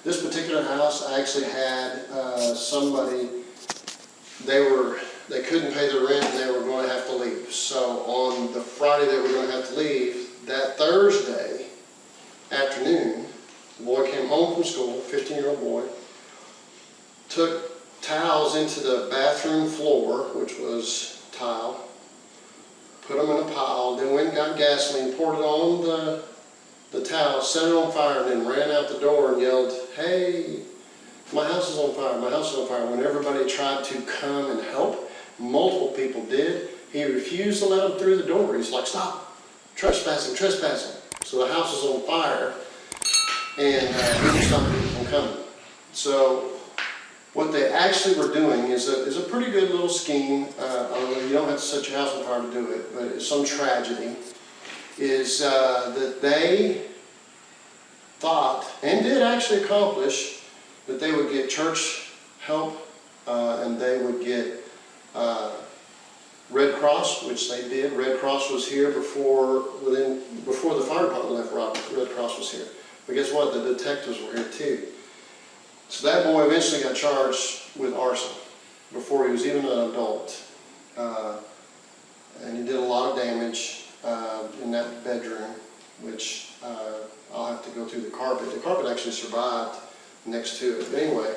This particular house actually had somebody, they couldn't pay the rent and they were going to have to leave. So on the Friday they were going to have to leave, that Thursday afternoon, the boy came home from school, 15-year-old boy, took towels into the bathroom floor, which was tile, put them in a pile, then went and got gasoline, poured it on the towel, set it on fire, and then ran out the door and yelled, "Hey, my house is on fire, my house is on fire." When everybody tried to come and help, multiple people did, he refused to let them through the door. He's like, "Stop, trespassing, trespassing." So the house was on fire, and he was stopping people from coming. So what they actually were doing is a pretty good little scheme. Although you don't have to set your house on fire to do it, but it's some tragedy, is that they thought, and did actually accomplish, that they would get church help, and they would get Red Cross, which they did. Red Cross was here before the fire department left. Red Cross was here. But guess what? The detectives were here too. So that boy eventually got charged with arson before he was even an adult. And he did a lot of damage in that bedroom, which I'll have to go through the carpet. The carpet actually survived next to it. But anyway,